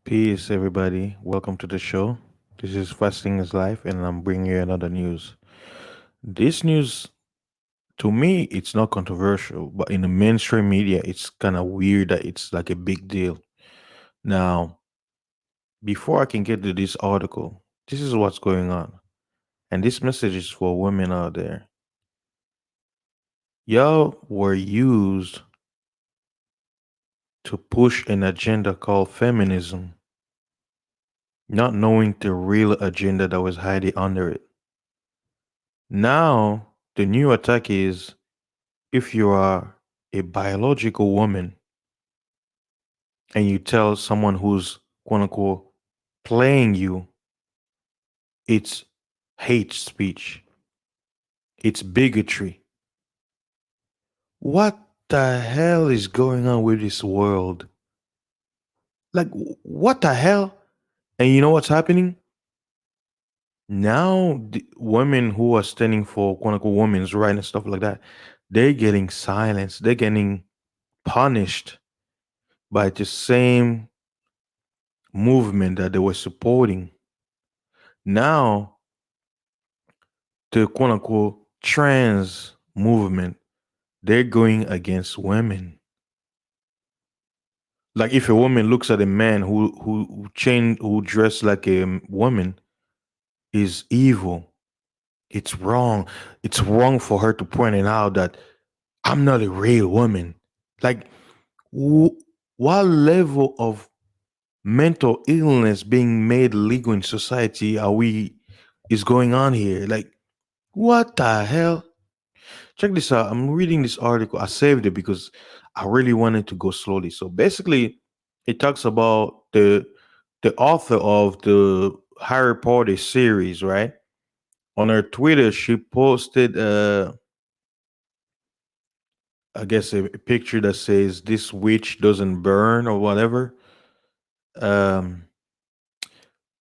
Peace, everybody. Welcome to the show. This is Fasting is Life, and I'm bringing you another news. This news, to me, it's not controversial, but in the mainstream media, it's kind of weird that it's like a big deal. Now, before I can get to this article, this is what's going on. And this message is for women out there. Y'all were used to push an agenda called feminism, not knowing the real agenda that was hiding under it. Now, the new attack is if you are a biological woman and you tell someone who's quote unquote playing you, it's hate speech, it's bigotry. What the hell is going on with this world? Like, what the hell? And you know what's happening? Now, the women who are standing for quote unquote women's rights and stuff like that, they're getting silenced, they're getting punished by the same movement that they were supporting. Now, the quote unquote trans movement, they're going against women. Like if a woman looks at a man who dressed like a woman is evil. It's wrong. It's wrong for her to point it out that I'm not a real woman. Like wh- what level of mental illness being made legal in society are we is going on here? Like what the hell? Check this out. I'm reading this article. I saved it because I really wanted to go slowly. So basically, it talks about the author of the Harry Potter series, right? On her Twitter, she posted I guess a picture that says this witch doesn't burn or whatever. Um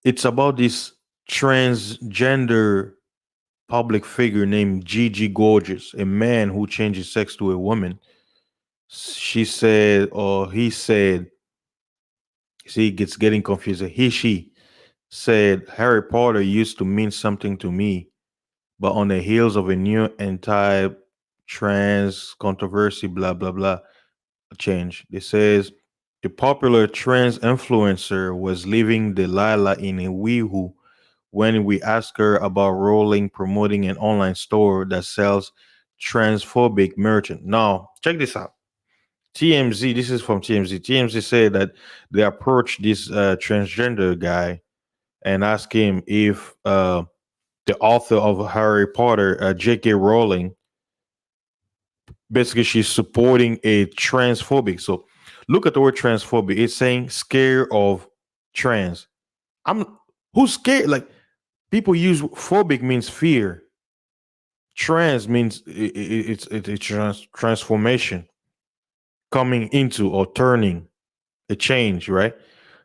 it's about this transgender public figure named Gigi Gorgeous, a man who changes sex to a woman. She said, or he said, see, it gets getting confused. She said, Harry Potter used to mean something to me, but on the heels of a new anti trans controversy, blah, blah, blah, change. It says, the popular trans influencer was leaving Delilah in a weehoo when we asked her about rolling promoting an online store that sells transphobic merchant. Now, check this out. TMZ, this is from TMZ. TMZ said that they approached this transgender guy and asked him if the author of Harry Potter, J.K. Rowling, basically she's supporting a transphobic. So look at the word transphobic. It's saying scared of trans. I'm who's scared? Like people use phobic means fear. Trans means it's transformation, coming into or turning a change, right?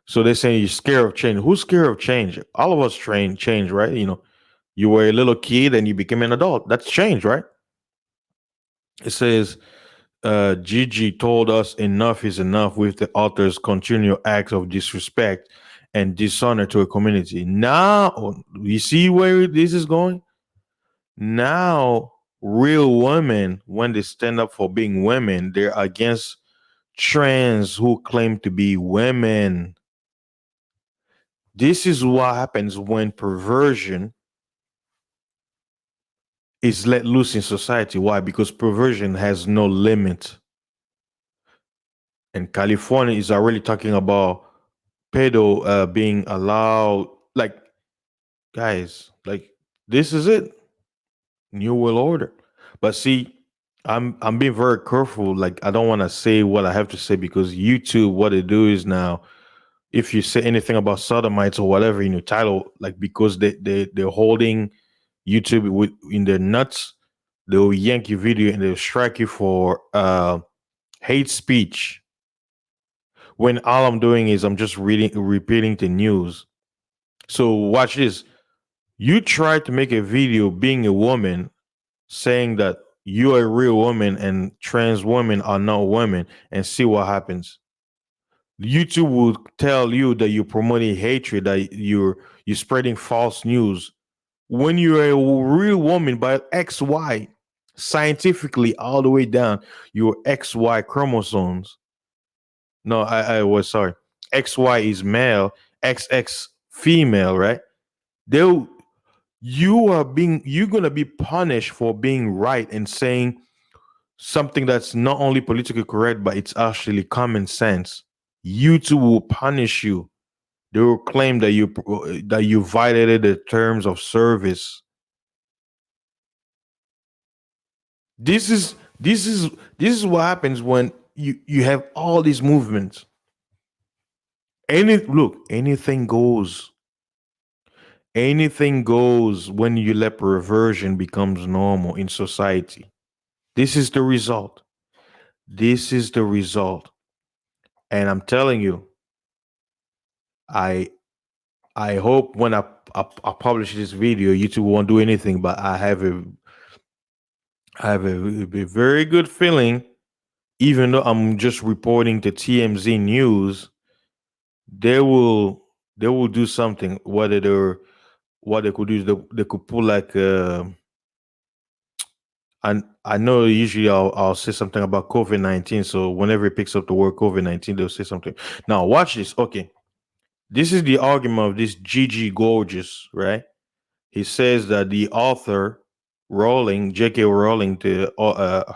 So they're saying you're scared of change. Who's scared of change? All of us train change, right? You know, you were a little kid and you became an adult. That's change, right? It says Gigi told us enough is enough with the author's continual acts of disrespect and dishonor to a community. Now, you see where this is going? Now, real women, when they stand up for being women, they're against trans who claim to be women. This is what happens when perversion is let loose in society. Why? Because perversion has no limit. And California is already talking about pedo being allowed. Like, guys, like this is it. New world order. But see, I'm being very careful. Like I don't want to say what I have to say because YouTube, what they do is now, if you say anything about sodomites or whatever in your title, like because they're holding YouTube with in their nuts, they'll yank your video and they'll strike you for hate speech. When all I'm doing is I'm just repeating the news. So watch this. You try to make a video being a woman saying that you're a real woman and trans women are not women and see what happens. YouTube will tell you that you're promoting hatred, that you're spreading false news. When you're a real woman by XY, scientifically all the way down, your XY chromosomes. No, I was sorry. XY is male, XX female, right? They'll you're gonna be punished for being right and saying something that's not only politically correct, but it's actually common sense. YouTube will punish you. They will claim that you violated the terms of service. This is this is this is what happens when you have all these movements. Anything goes. Anything goes when you let perversion becomes normal in society. This is the result. This is the result. And I'm telling you, I I hope when I publish this video, YouTube won't do anything. But I have a very good feeling, even though I'm just reporting to TMZ News, they will they will do something. What they could do is they could pull like I know usually I'll say something about COVID-19. So whenever it picks up the word COVID-19, they'll say something. Now watch this. Okay, this is the argument of this Gigi Gorgeous, right? He says that the author Rowling, J.K. Rowling, the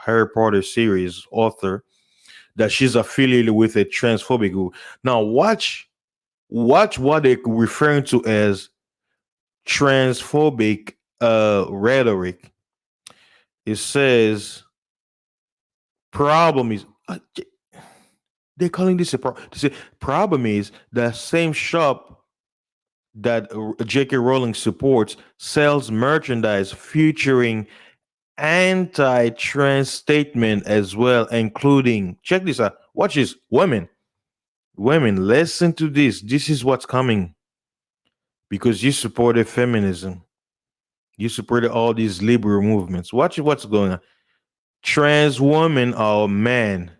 Harry Potter series author, that she's affiliated with a transphobic group. Now watch what they're referring to as transphobic rhetoric. It says problem is they're calling this a problem. They say problem is the same shop that J.K. Rowling supports sells merchandise featuring anti-trans statement as well, including check this out. Watch this, women, listen to this. This is what's coming because you supported feminism. You supported all these liberal movements. Watch what's going on. Trans women are men.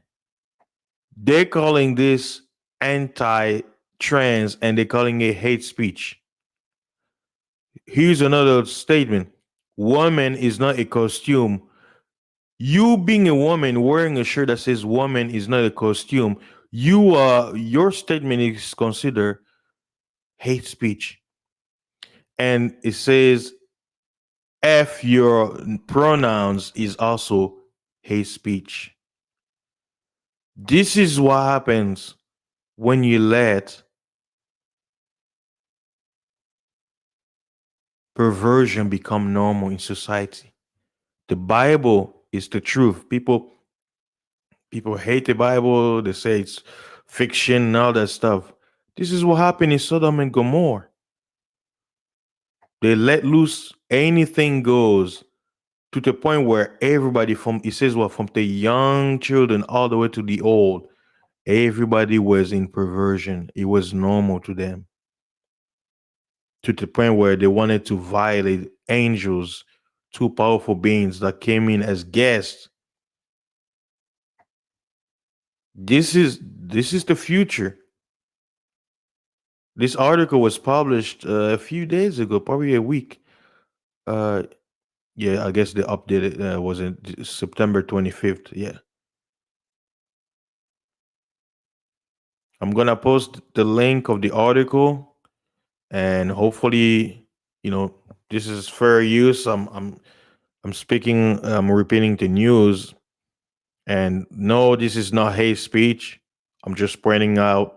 They're calling this anti-trans and they're calling it hate speech. Here's another statement. Woman is not a costume. You being a woman wearing a shirt that says woman is not a costume, your statement is considered hate speech. And it says F your pronouns is also hate speech. This is what happens when you let perversion become normal in society. The Bible is the truth. People hate the Bible. They say it's fiction and all that stuff. This is what happened in Sodom and Gomorrah. They let loose anything goes to the point where everybody from it says what from the young children all the way to the old, everybody was in perversion. It was normal to them. To the point where they wanted to violate angels, two powerful beings that came in as guests. This is the future. This article was published a few days ago, probably a week. Uh, yeah, I guess the update was in September 25th. Yeah, I'm gonna post the link of the article, and hopefully, you know, this is fair use. I'm speaking. I'm repeating the news, and no, this is not hate speech. I'm just pointing out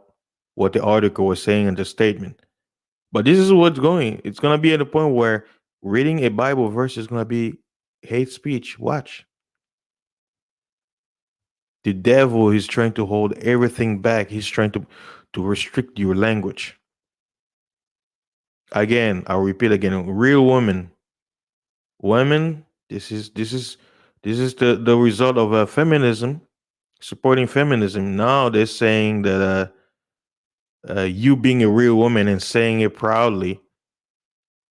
what the article was saying in the statement. But this is what's going. It's gonna be at a point where reading a Bible verse is gonna be hate speech. Watch. The devil is trying to hold everything back. He's trying to restrict your language. Again, I'll repeat again. Real women. This is the result of feminism, supporting feminism. Now they're saying that you being a real woman and saying it proudly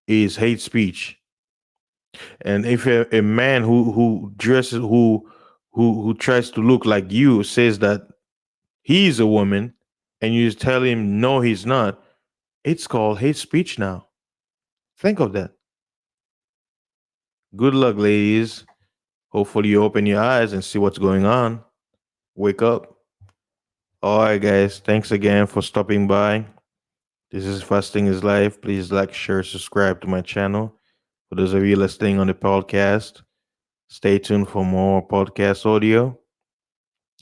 is hate speech. And if a man who dresses who tries to look like you says that he's a woman, and you tell him no, he's not, it's called hate speech now. Think of that. Good luck, ladies. Hopefully, you open your eyes and see what's going on. Wake up. All right, guys. Thanks again for stopping by. This is Fasting is Life. Please like, share, subscribe to my channel. For those of you listening on the podcast, stay tuned for more podcast audio.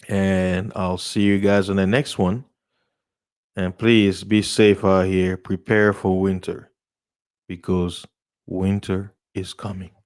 And I'll see you guys on the next one. And please be safe out here. Prepare for winter because winter is coming.